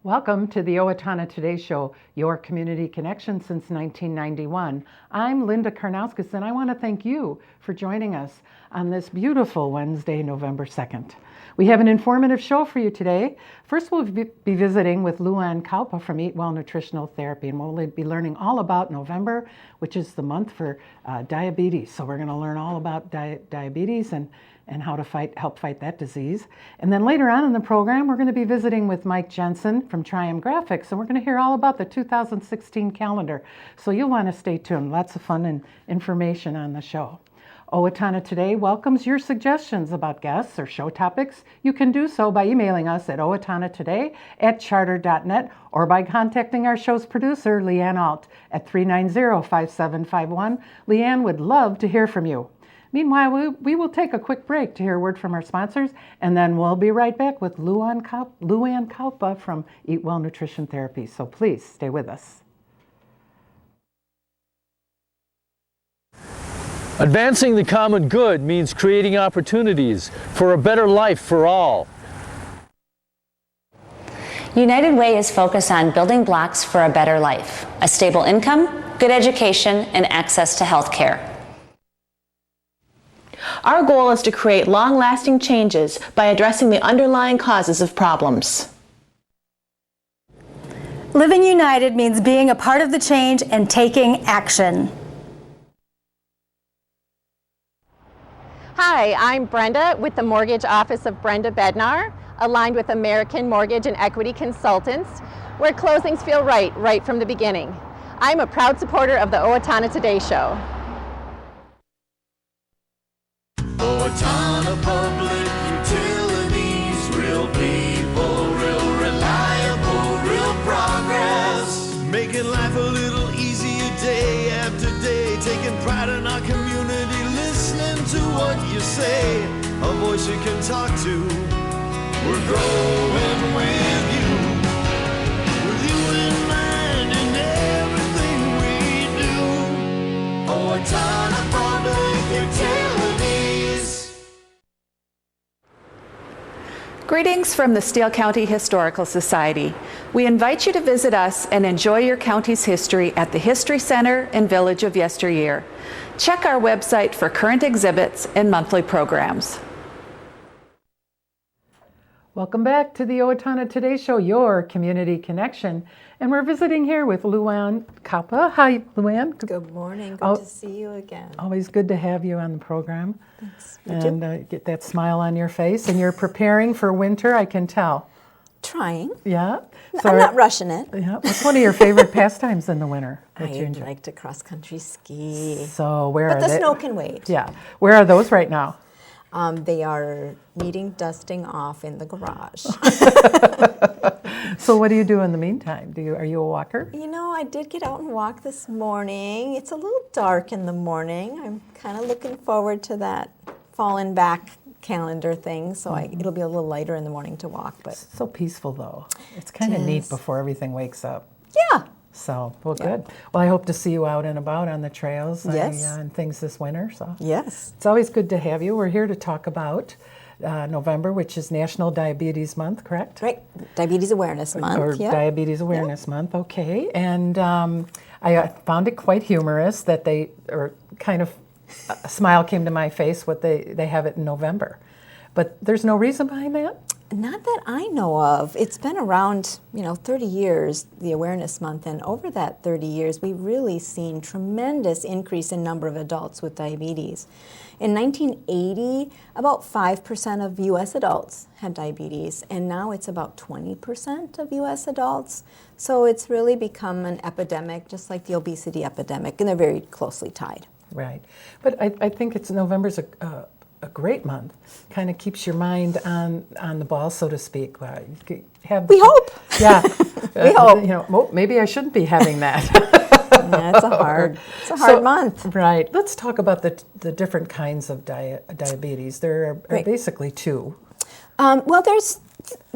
Welcome to the Owatonna Today Show, your community connection since 1991. I'm Linda Karnauskas, and I want to thank you for joining us on this beautiful Wednesday, November 2nd. We have an informative show for you today. First, we'll be visiting with Louanne Kaupa from Eat Well Nutritional Therapy, and we'll be learning all about November, which is the month for diabetes. So we're going to learn all about diabetes and how to help fight that disease. And then later on in the program, we're going to be visiting with Mike Jensen from Triumph Graphics, and we're going to hear all about the 2016 calendar. So you'll want to stay tuned. Lots of fun and information on the show. Owatonna Today welcomes your suggestions about guests or show topics. You can do so by emailing us at owatonnatoday@charter.net or by contacting our show's producer, Leanne T at 390-5751. Leanne would love to hear from you. Meanwhile, we will take a quick break to hear a word from our sponsors, and then we'll be right back with Louanne Kaupa from Eat Well Nutrition Therapy. So please stay with us. Advancing the common good means creating opportunities for a better life for all. United Way is focused on building blocks for a better life, a stable income, good education, and access to health care. Our goal is to create long-lasting changes by addressing the underlying causes of problems. Living united means being a part of the change and taking action. Hi, I'm Brenda with the Mortgage Office of Brenda Bednar, aligned with American Mortgage and Equity Consultants, where closings feel right from the beginning. I'm a proud supporter of the Owatonna Today Show. Owatonna Public Utilities, real people, real reliable, real progress. Making life a little easier day after day, taking pride in our community, listening to what you say, a voice you can talk to. We're growing with you in mind in everything we do. Owatonna Public Utilities. Greetings from the Steele County Historical Society. We invite you to visit us and enjoy your county's history at the History Center and Village of Yesteryear. Check our website for current exhibits and monthly programs. Welcome back to the Owatonna Today Show, your community connection. And we're visiting here with Louanne Kaupa. Hi, Louanne. Good morning. Good to see you again. Always good to have you on the program. Thanks. And get that smile on your face. And you're preparing for winter, I can tell. Trying. Yeah. So I'm not rushing it. Yeah. What's one of your favorite pastimes in the winter? I like to cross-country ski. So where are they? But the snow can wait. Yeah. Where are those right now? They are dusting off in the garage. So what do you do in the meantime? Are you a walker? You know, I did get out and walk this morning. It's a little dark in the morning. I'm kind of looking forward to that falling back calendar thing, so it'll be a little lighter in the morning to walk. But it's so peaceful, though. It's kind of neat before everything wakes up. Yeah. So, well, good. Well, I hope to see you out and about on the trails and things this winter. So, yes. It's always good to have you. We're here to talk about November, which is National Diabetes Month, correct? Right. Diabetes Awareness Month. Or Diabetes Awareness Month, okay. And I found it quite humorous that a smile came to my face they have it in November. But there's no reason behind that? Not that I know of. It's been around, 30 years, the Awareness Month, and over that 30 years, we've really seen tremendous increase in number of adults with diabetes. In 1980, about 5% of U.S. adults had diabetes, and now it's about 20% of U.S. adults. So it's really become an epidemic, just like the obesity epidemic, and they're very closely tied. Right. But I think November's a great month. Kind of keeps your mind on the ball, so to speak. We hope. Yeah. We hope. Maybe I shouldn't be having that. Yeah, it's a hard month. Right. Let's talk about the different kinds of diabetes. There are basically two. Well, there's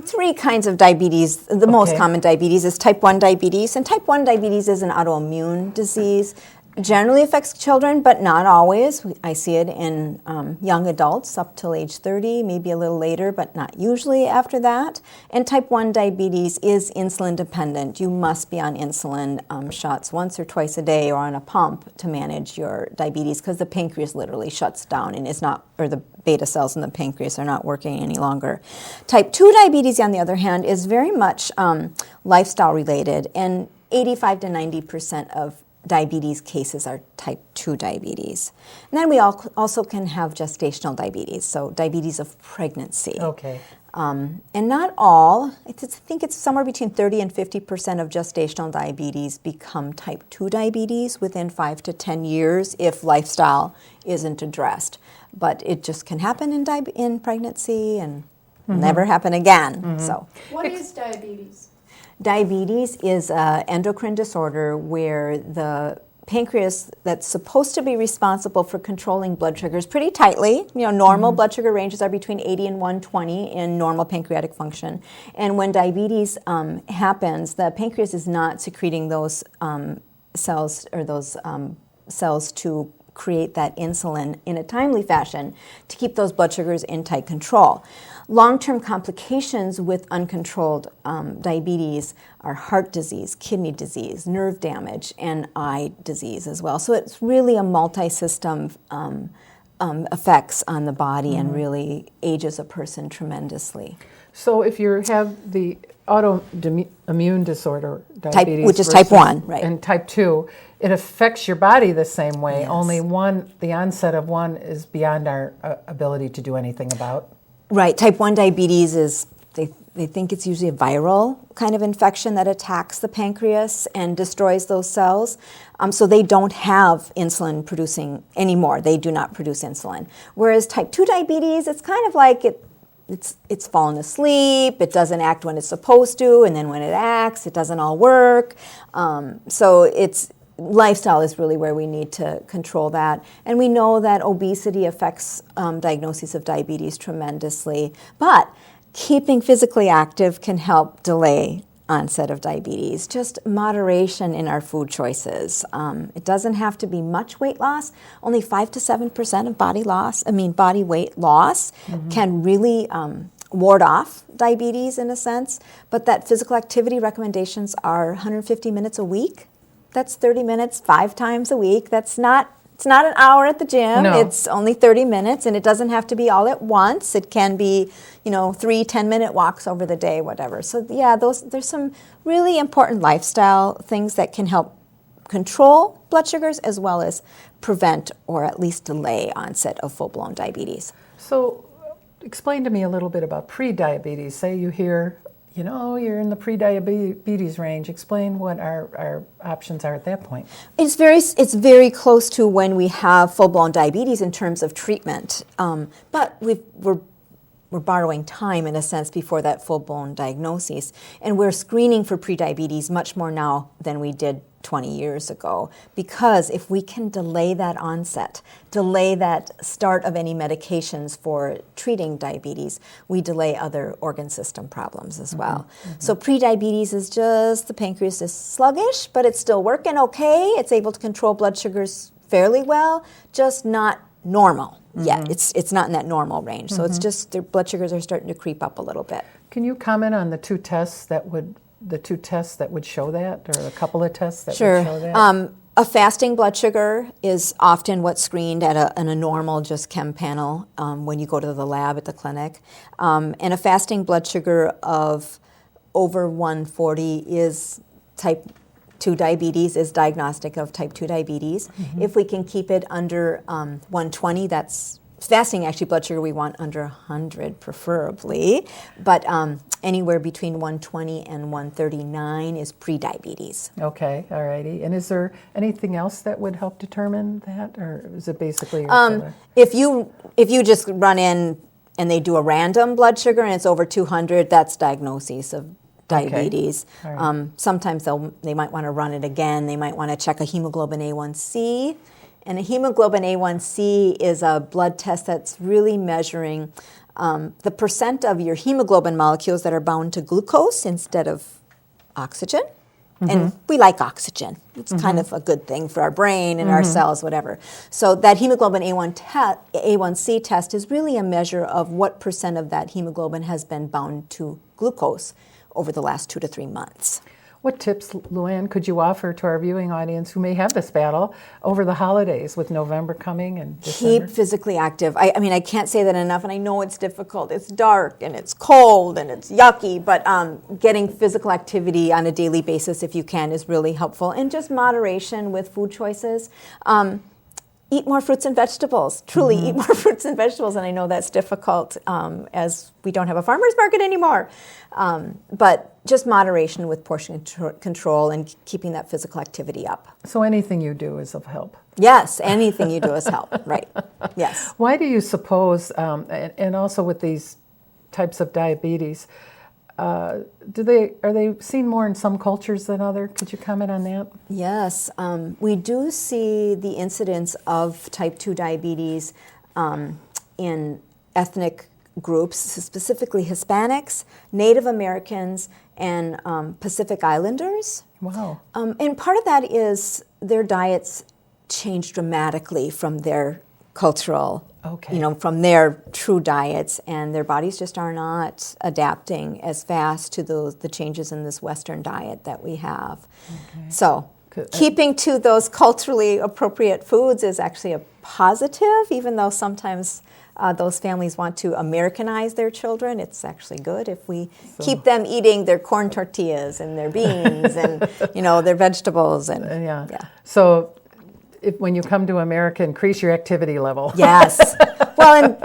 three kinds of diabetes. The most common diabetes is type 1 diabetes, and type 1 diabetes is an autoimmune disease. generally affects children, but not always. I see it in young adults up till age 30, maybe a little later, but not usually after that. And type 1 diabetes is insulin dependent. You must be on insulin shots once or twice a day or on a pump to manage your diabetes, because the pancreas literally shuts down and is not, or the beta cells in the pancreas are not working any longer. Type 2 diabetes, on the other hand, is very much lifestyle related, and 85 to 90% of diabetes cases are type 2 diabetes. And then we also can have gestational diabetes, so diabetes of pregnancy. Okay. And not all, I think it's somewhere between 30 and 50% of gestational diabetes become type 2 diabetes within 5 to 10 years if lifestyle isn't addressed. But it just can happen in pregnancy and never happen again. So, what is diabetes? Diabetes is an endocrine disorder where the pancreas that's supposed to be responsible for controlling blood sugars pretty tightly. Normal blood sugar ranges are between 80 and 120 in normal pancreatic function. And when diabetes happens, the pancreas is not secreting those cells or those cells to create that insulin in a timely fashion to keep those blood sugars in tight control. Long-term complications with uncontrolled diabetes are heart disease, kidney disease, nerve damage, and eye disease as well. So it's really a multi-system effects on the body and really ages a person tremendously. So if you have the autoimmune disorder, diabetes, which is type 1, right, and type 2, it affects your body the same way. Yes. Only the onset of one is beyond our ability to do anything about. Right. Type 1 diabetes is, they think it's usually a viral kind of infection that attacks the pancreas and destroys those cells. So they don't have insulin producing anymore. They do not produce insulin. Whereas type 2 diabetes, it's kind of like it's fallen asleep, it doesn't act when it's supposed to, and then when it acts, it doesn't all work. So lifestyle is really where we need to control that. And we know that obesity affects diagnosis of diabetes tremendously, but keeping physically active can help delay onset of diabetes. Just moderation in our food choices. It doesn't have to be much weight loss. Only 5 to 7% of body weight loss can really ward off diabetes in a sense. But that physical activity recommendations are 150 minutes a week. That's 30 minutes 5 times a week. It's not an hour at the gym. No. It's only 30 minutes, and it doesn't have to be all at once. It can be, 3 10-minute walks over the day, whatever. So yeah, there's some really important lifestyle things that can help control blood sugars as well as prevent or at least delay onset of full-blown diabetes. So explain to me a little bit about pre-diabetes. Say you hear, you're in the pre-diabetes range. Explain what our options are at that point. It's very close to when we have full-blown diabetes in terms of treatment, but we're borrowing time in a sense before that full-blown diagnosis, and we're screening for pre-diabetes much more now than we did 20 years ago, because if we can delay that onset, delay that start of any medications for treating diabetes, we delay other organ system problems as well. So pre-diabetes is just the pancreas is sluggish, but it's still working okay. It's able to control blood sugars fairly well, just not normal yet. It's not in that normal range. So it's just their blood sugars are starting to creep up a little bit. Can you comment on the two tests that would show that, or a couple of tests that would show that? A fasting blood sugar is often what's screened at a normal just chem panel when you go to the lab at the clinic. And a fasting blood sugar of over 140 is type 2 diabetes, is diagnostic of type 2 diabetes. If we can keep it under 120, that's fasting actually blood sugar we want under 100 preferably, but anywhere between 120 and 139 is pre-diabetes. Okay, all righty. And is there anything else that would help determine that, or is it basically if you just run in and they do a random blood sugar and it's over 200, that's diagnosis of diabetes. Okay. Right. Sometimes they might want to run it again. They might want to check a hemoglobin A1C. And a hemoglobin A1C is a blood test that's really measuring the percent of your hemoglobin molecules that are bound to glucose instead of oxygen. And we like oxygen. It's kind of a good thing for our brain and our cells, whatever. So that hemoglobin A1C test is really a measure of what percent of that hemoglobin has been bound to glucose over the last 2 to 3 months. What tips, Louanne, could you offer to our viewing audience who may have this battle over the holidays with November coming and December? Keep physically active. I mean, I can't say that enough, and I know it's difficult. It's dark, and it's cold, and it's yucky, but getting physical activity on a daily basis, if you can, is really helpful. And just moderation with food choices. Eat more fruits and vegetables. Truly, eat more fruits and vegetables, and I know that's difficult as we don't have a farmer's market anymore. But just moderation with portion control and keeping that physical activity up. So anything you do is of help. Yes, anything you do is help, right. Yes. Why do you suppose, and also with these types of diabetes, are they seen more in some cultures than others? Could you comment on that? Yes, we do see the incidence of type 2 diabetes in ethnic groups, specifically Hispanics, Native Americans, and Pacific Islanders. Wow. And part of that is their diets change dramatically from their cultural, from their true diets, and their bodies just are not adapting as fast to the changes in this Western diet that we have. Okay. So keeping to those culturally appropriate foods is actually a positive, even though sometimes those families want to Americanize their children. It's actually good if we keep them eating their corn tortillas and their beans and their vegetables and So when you come to America, increase your activity level. Yes. Well,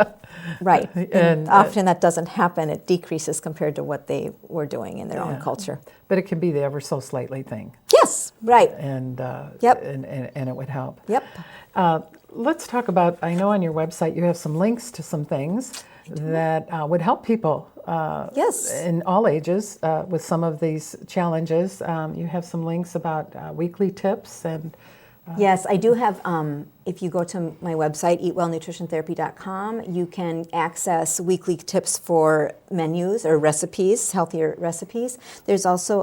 and often that doesn't happen. It decreases compared to what they were doing in their own culture. But it can be the ever so slightly thing. Yes, right. And and it would help. Yep. Let's talk about, I know on your website you have some links to some things that would help people in all ages with some of these challenges. You have some links about weekly tips and... Yes, I do have, if you go to my website, eatwellnutritiontherapy.com, you can access weekly tips for menus or recipes, healthier recipes. There's also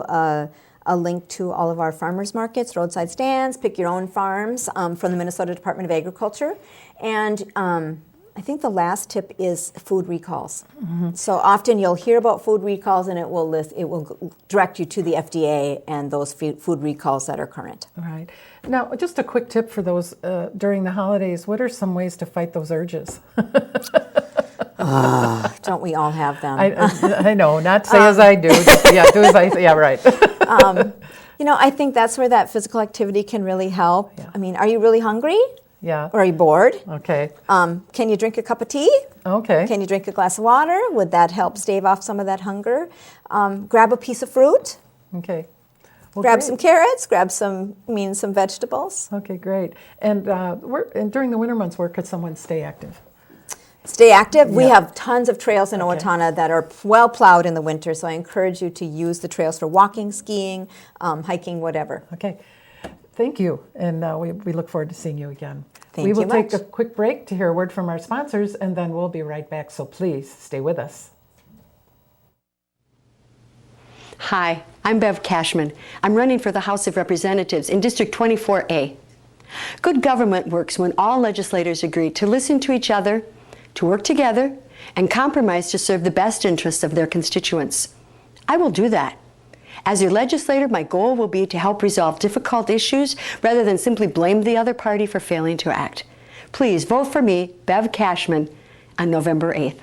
a link to all of our farmers markets, roadside stands, pick your own farms from the Minnesota Department of Agriculture. And I think the last tip is food recalls. So often you'll hear about food recalls and it will direct you to the FDA and those food recalls that are current. Right. Now, just a quick tip for those during the holidays. What are some ways to fight those urges? Don't we all have them? I know, not say as I do. Do as I say. Yeah, right. I think that's where that physical activity can really help. Yeah. I mean, are you really hungry? Yeah. Or are you bored? Okay. Can you drink a cup of tea? Okay. Can you drink a glass of water? Would that help stave off some of that hunger? Grab a piece of fruit. Okay. Well, grab some carrots. Grab some vegetables. Okay, great. And during the winter months, where could someone stay active? Stay active. Yeah. We have tons of trails in Owatonna that are well plowed in the winter, so I encourage you to use the trails for walking, skiing, hiking, whatever. Okay. Thank you, and we look forward to seeing you again. Thank you much. We will take a quick break to hear a word from our sponsors, and then we'll be right back, so please stay with us. Hi, I'm Bev Cashman. I'm running for the House of Representatives in District 24A. Good government works when all legislators agree to listen to each other, to work together, and compromise to serve the best interests of their constituents. I will do that. As your legislator, my goal will be to help resolve difficult issues rather than simply blame the other party for failing to act. Please vote for me, Bev Cashman, on November 8th.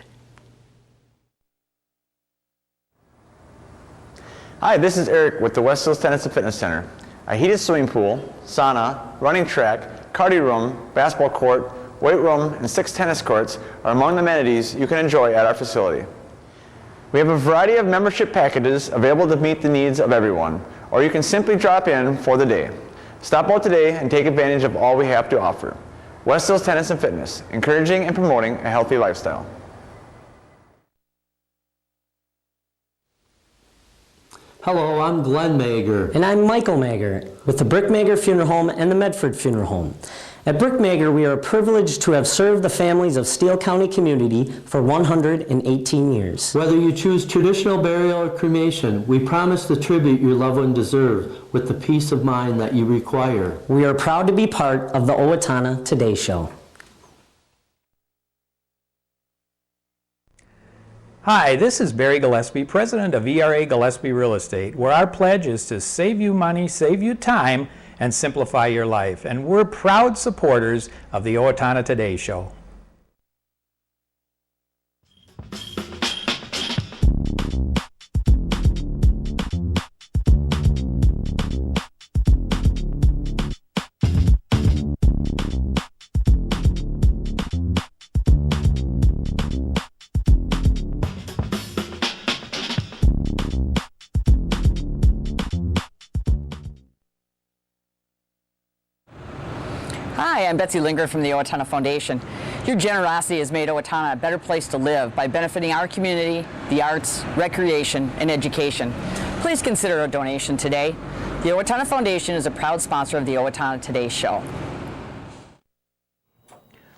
Hi, this is Eric with the West Hills Tennis and Fitness Center. A heated swimming pool, sauna, running track, cardio room, basketball court, weight room, and 6 tennis courts are among the amenities you can enjoy at our facility. We have a variety of membership packages available to meet the needs of everyone, or you can simply drop in for the day. Stop out today and take advantage of all we have to offer. West Hills Tennis and Fitness, encouraging and promoting a healthy lifestyle. Hello, I'm Glenn Mager. And I'm Michael Mager with the Brick Mager Funeral Home and the Medford Funeral Home. At Brickmaker, we are privileged to have served the families of Steele County community for 118 years. Whether you choose traditional burial or cremation, we promise the tribute your loved one deserves with the peace of mind that you require. We are proud to be part of the Owatonna Today Show. Hi, this is Barry Gillespie, president of ERA Gillespie Real Estate, where our pledge is to save you money, save you time, and simplify your life. And we're proud supporters of the Owatonna Today Show. Hi, I'm Betsy Linger from the Owatonna Foundation. Your generosity has made Owatonna a better place to live by benefiting our community, the arts, recreation, and education. Please consider a donation today. The Owatonna Foundation is a proud sponsor of the Owatonna Today Show.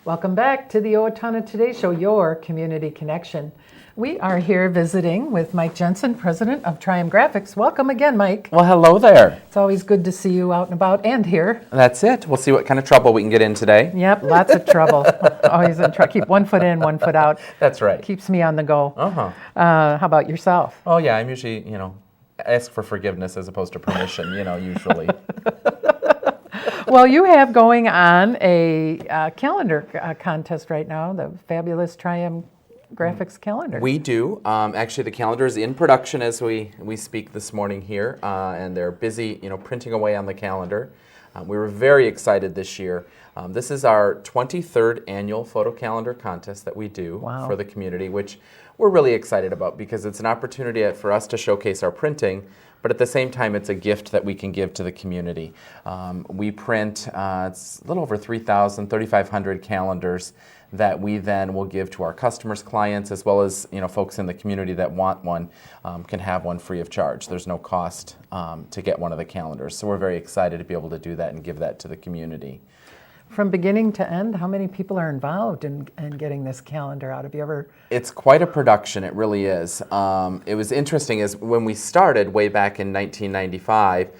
Welcome back to the Owatonna Today Show, your community connection. We are here visiting with Mike Jensen, president of Triumph Graphics. Welcome again, Mike. Well, hello there. It's always good to see you out and about and here. That's it. We'll see what kind of trouble we can get in today. Yep, lots of trouble. Always in trouble. Keep one foot in, one foot out. That's right. Keeps me on the go. How about yourself? Oh, yeah, I'm usually, ask for forgiveness as opposed to permission, usually. Well, you have going on a calendar contest right now, the fabulous Triumph Graphics calendar. We do. Actually, the calendar is in production as we speak this morning here, and they're busy, printing away on the calendar. We were very excited this year. This is our 23rd annual photo calendar contest that we do for the community, which we're really excited about because it's an opportunity for us to showcase our printing, but at the same time, it's a gift that we can give to the community. We print, it's a little over 3,500 calendars that we then will give to our customers, clients, as well as folks in the community that want one can have one free of charge. There's no cost to get one of the calendars. So we're very excited to be able to do that and give that to the community. From beginning to end, how many people are involved in getting this calendar out? Have you ever? It's quite a production, it really is. It was interesting is when we started way back in 1995,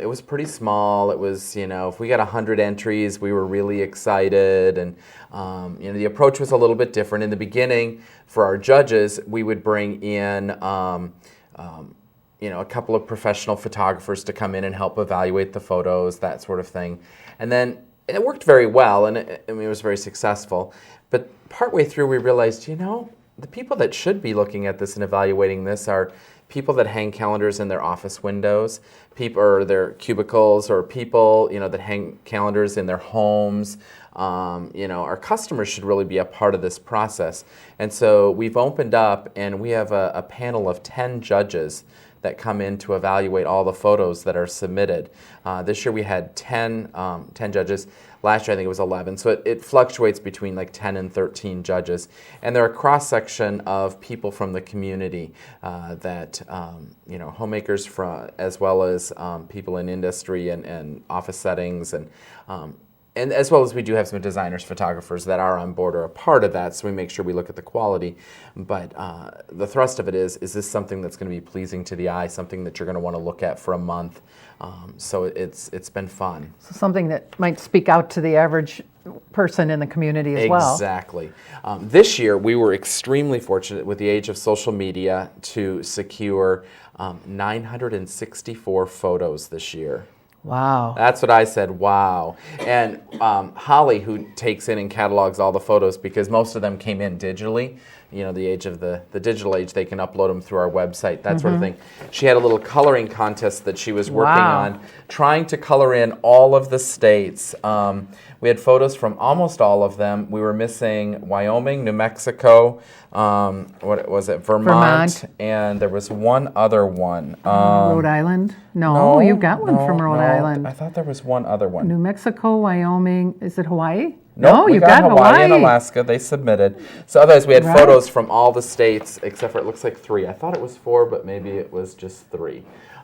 it was pretty small. It was, if we got 100 entries, we were really excited. And, the approach was a little bit different. In the beginning, for our judges, we would bring in, a couple of professional photographers to come in and help evaluate the photos, that sort of thing. And then it worked very well, and it was very successful. But partway through, we realized, the people that should be looking at this and evaluating this are people that hang calendars in their office windows, people or their cubicles, or people that hang calendars in their homes. Our customers should really be a part of this process. And so we've opened up, and we have a panel of 10 judges that come in to evaluate all the photos that are submitted. This year we had 10 judges. Last year I think it was 11. So it fluctuates between like 10 and 13 judges. And they're a cross-section of people from the community that, homemakers as well as people in industry and office settings. And as well as we do have some designers, photographers that are on board or a part of that, so we make sure we look at the quality. But the thrust of it is this something that's going to be pleasing to the eye, something that you're going to want to look at for a month? So it's been fun. So something that might speak out to the average person in the community as well. Exactly. This year, we were extremely fortunate with the age of social media to secure 964 photos this year. Wow. That's what I said, wow. And Holly, who takes in and catalogs all the photos, because most of them came in digitally, the age of the digital age, they can upload them through our website, that sort of thing. She had a little coloring contest that she was working on, trying to color in all of the states. We had photos from almost all of them. We were missing Wyoming, New Mexico, what was it, Vermont, and there was one other one. Rhode Island? No, you got one from Rhode Island. I thought there was one other one. New Mexico, Wyoming, is it Hawaii? No, you got Hawaii and Alaska. They submitted. So otherwise, we had photos from all the states, except for it looks like 3. I thought it was 4, but maybe it was just 3.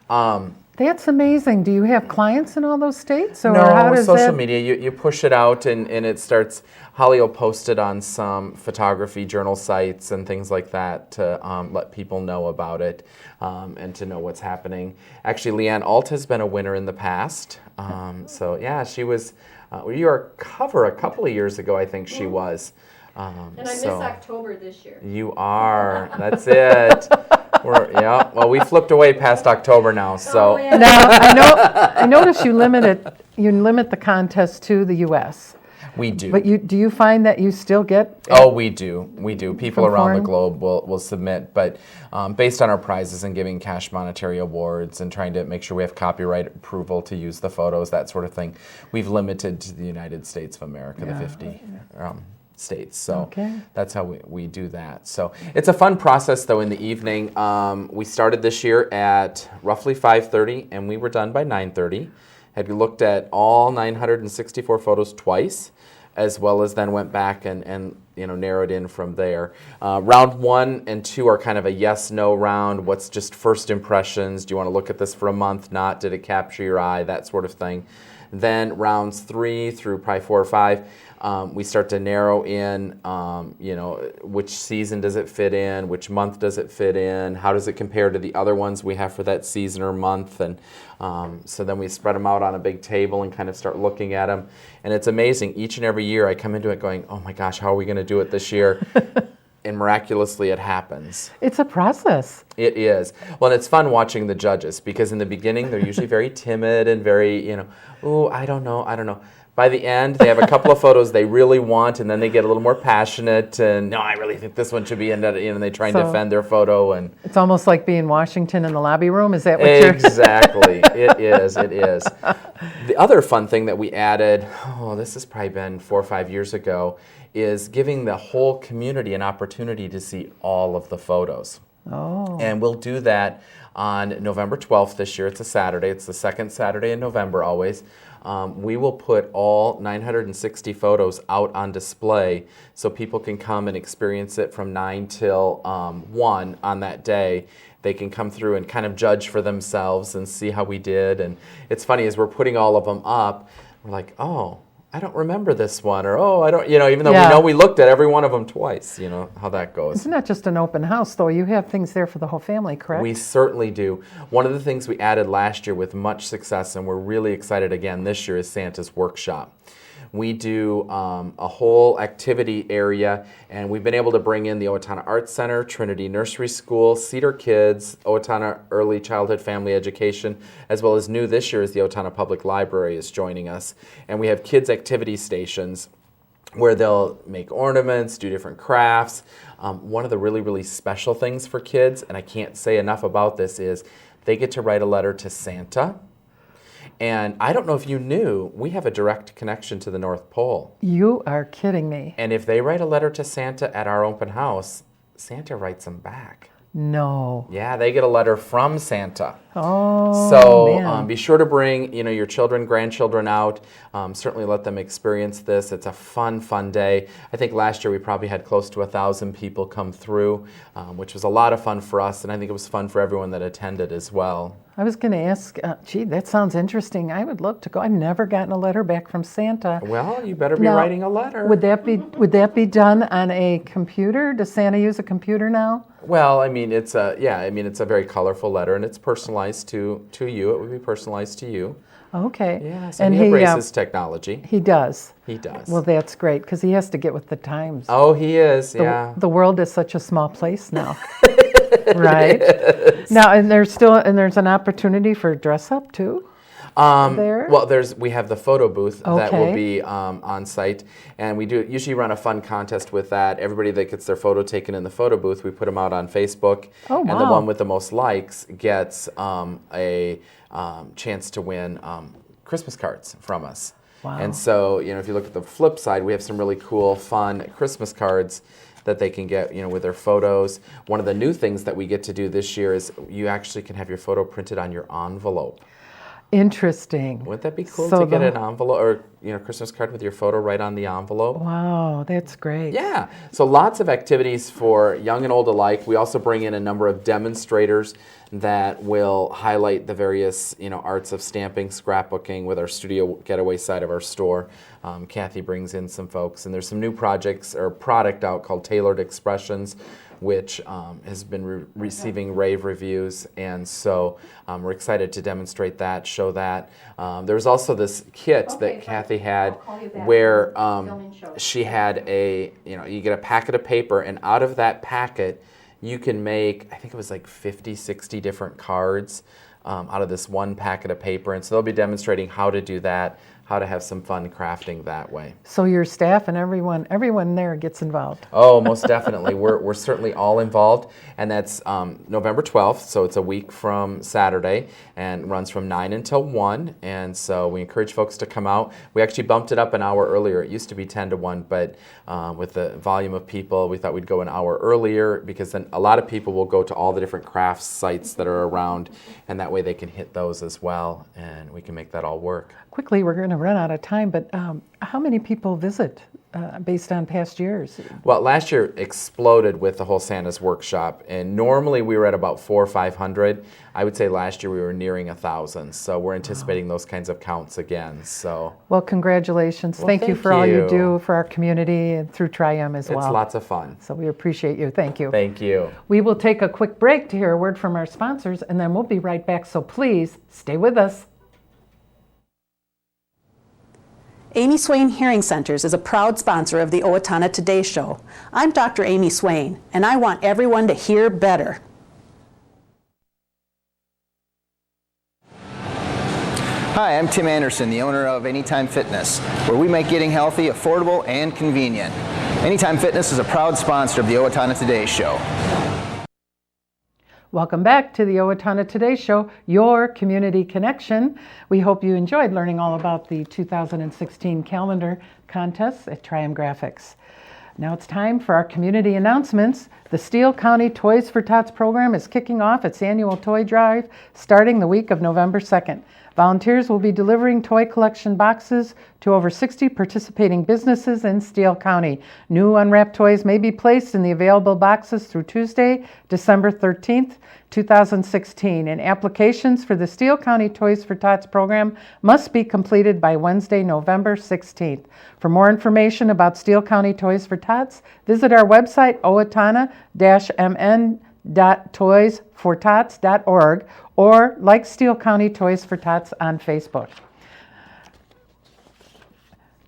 That's amazing. Do you have clients in all those states? Or No, how does social that... media. You push it out and it starts, Holly will post it on some photography journal sites and things like that to let people know about it and to know what's happening. Actually, Leanne Alt has been a winner in the past. So yeah, she was, you were cover a couple of years ago, I think she was. And I miss October this year. You are. That's it. Yeah. Well, we flipped away past October now. So now I notice you limit the contest to the U.S. We do. But do you find that you still get? Oh, we do. We do. People around foreign? the globe will submit, but based on our prizes and giving cash monetary awards and trying to make sure we have copyright approval to use the photos, that sort of thing, we've limited to the United States of America, the 50 states. So that's how we do that. So it's a fun process, though. In the evening, we started this year at roughly 5:30, and we were done by 9:30. Had looked at all 964 photos twice, as well as then went back and narrowed in from there. Round 1 and 2 are kind of a yes/no round. What's just first impressions? Do you want to look at this for a month? Not? Did it capture your eye? That sort of thing. Then rounds 3 through probably 4 or 5, we start to narrow in, which season does it fit in? Which month does it fit in? How does it compare to the other ones we have for that season or month? And so then we spread them out on a big table and kind of start looking at them. And it's amazing. Each and every year I come into it going, oh my gosh, how are we going to do it this year? And miraculously it happens. It's a process. It is. Well, and it's fun watching the judges because in the beginning they're usually very timid and very, I don't know. By the end, they have a couple of photos they really want, and then they get a little more passionate, and no, I really think this one should be in that, and they try and defend their photo. And it's almost like being Washington in the lobby room. Is that what you're... Exactly. It is. The other fun thing that we added, this has probably been 4 or 5 years ago, is giving the whole community an opportunity to see all of the photos. Oh. And we'll do that on November 12th this year. It's a Saturday. It's the second Saturday in November always. We will put all 960 photos out on display so people can come and experience it from 9 till 1 on that day. They can come through and kind of judge for themselves and see how we did. And it's funny, as we're putting all of them up, we're like, oh, I don't remember this one, or I don't, even though we know we looked at every one of them twice, how that goes. It's not just an open house, though. You have things there for the whole family, correct? We certainly do. One of the things we added last year with much success, and we're really excited again this year, is Santa's Workshop. We do a whole activity area, and we've been able to bring in the Owatonna Arts Center, Trinity Nursery School, Cedar Kids, Owatonna Early Childhood Family Education, as well as new this year is the Owatonna Public Library is joining us. And we have kids' activity stations where they'll make ornaments, do different crafts. One of the really, really special things for kids, and I can't say enough about this, is they get to write a letter to Santa. And I don't know if you knew, we have a direct connection to the North Pole. You are kidding me. And if they write a letter to Santa at our open house, Santa writes them back. No. Yeah, they get a letter from Santa. Oh, so be sure to bring your children, grandchildren out. Certainly let them experience this. It's a fun, fun day. I think last year we probably had close to 1,000 people come through, which was a lot of fun for us, and I think it was fun for everyone that attended as well. I was going to ask, that sounds interesting. I would love to go. I've never gotten a letter back from Santa. Well, you better be writing a letter. Would that be done on a computer? Does Santa use a computer now? Well, it's a very colorful letter, and it's personalized to you. It would be personalized to you. Okay. Yes, and he embraces technology. He does. He does. Well, that's great, because he has to get with the times. Oh, he is, The world is such a small place now. Right? Now, and there's an opportunity for dress up too? There? Well, we have the photo booth that will be on site, and we do usually run a fun contest with that. Everybody that gets their photo taken in the photo booth, we put them out on Facebook, and the one with the most likes gets a chance to win Christmas cards from us. Wow. And so, if you look at the flip side, we have some really cool, fun Christmas cards that they can get, with their photos. One of the new things that we get to do this year is you actually can have your photo printed on your envelope. Interesting. Wouldn't that be cool So to get the- an envelope or Christmas card with your photo right on the envelope? Wow, that's great. Yeah. So lots of activities for young and old alike. We also bring in a number of demonstrators that will highlight the various arts of stamping, scrapbooking with our Studio Getaway side of our store. Kathy brings in some folks, and there's some new projects or product out called Tailored Expressions, which has been receiving rave reviews, and so we're excited to demonstrate that, show that. There's also this kit that Kathy had where she had you get a packet of paper, and out of that packet you can make, I think it was like 50, 60 different cards out of this one packet of paper, and so they'll be demonstrating how to do that, how to have some fun crafting that way. So your staff and everyone there gets involved. Oh, most definitely. We're certainly all involved, and that's November 12th, so it's a week from Saturday, and runs from 9 until 1, and so we encourage folks to come out. We actually bumped it up an hour earlier. It used to be 10 to 1, but with the volume of people, we thought we'd go an hour earlier, because then a lot of people will go to all the different crafts sites that are around, and that way they can hit those as well, and we can make that all work. Quickly, we're going to run out of time, but how many people visit based on past years? Well, last year exploded with the whole Santa's Workshop, and normally we were at about 400 or 500. I would say last year we were nearing 1,000, so we're anticipating those kinds of counts again. So, well, congratulations. Well, thank you for all you do for our community and through Tri-M as well. It's lots of fun. So we appreciate you. Thank you. Thank you. We will take a quick break to hear a word from our sponsors, and then we'll be right back, so please stay with us. Amy Swain Hearing Centers is a proud sponsor of the Owatonna Today Show. I'm Dr. Amy Swain, and I want everyone to hear better. Hi, I'm Tim Anderson, the owner of Anytime Fitness, where we make getting healthy affordable and convenient. Anytime Fitness is a proud sponsor of the Owatonna Today Show. Welcome back to the Owatonna Today Show, your community connection. We hope you enjoyed learning all about the 2016 calendar contests at Tri-M Graphics. Now it's time for our community announcements. The Steele County Toys for Tots program is kicking off its annual toy drive starting the week of November 2nd. Volunteers will be delivering toy collection boxes to over 60 participating businesses in Steele County. New unwrapped toys may be placed in the available boxes through Tuesday, December 13th, 2016, and applications for the Steele County Toys for Tots program must be completed by Wednesday, November 16th. For more information about Steele County Toys for Tots, visit our website, owatonna-mn.toysfortots.org, or like Steele County Toys for Tots on Facebook.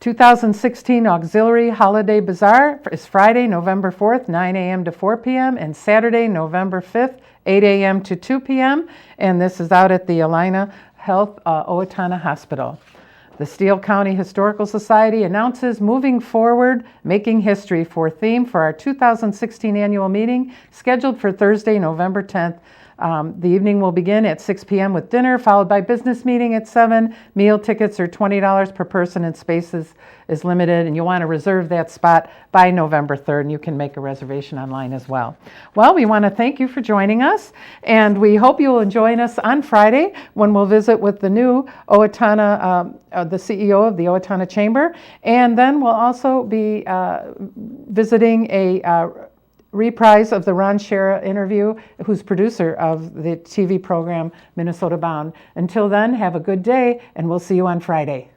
2016 Auxiliary Holiday Bazaar is Friday, November 4th, 9 a.m. to 4 p.m., and Saturday, November 5th, 8 a.m. to 2 p.m., and this is out at the Alina Health Owatonna Hospital. The Steele County Historical Society announces moving forward, making history for theme for our 2016 annual meeting scheduled for Thursday, November 10th. The evening will begin at 6 p.m. with dinner, followed by business meeting at 7. Meal tickets are $20 per person, and spaces is limited, and you'll want to reserve that spot by November 3rd, and you can make a reservation online as well. Well, we want to thank you for joining us, and we hope you will join us on Friday when we'll visit with the new Owatonna, the CEO of the Owatonna Chamber, and then we'll also be visiting a reprise of the Ron Shera interview, who's producer of the TV program Minnesota Bound. Until then, have a good day, and we'll see you on Friday.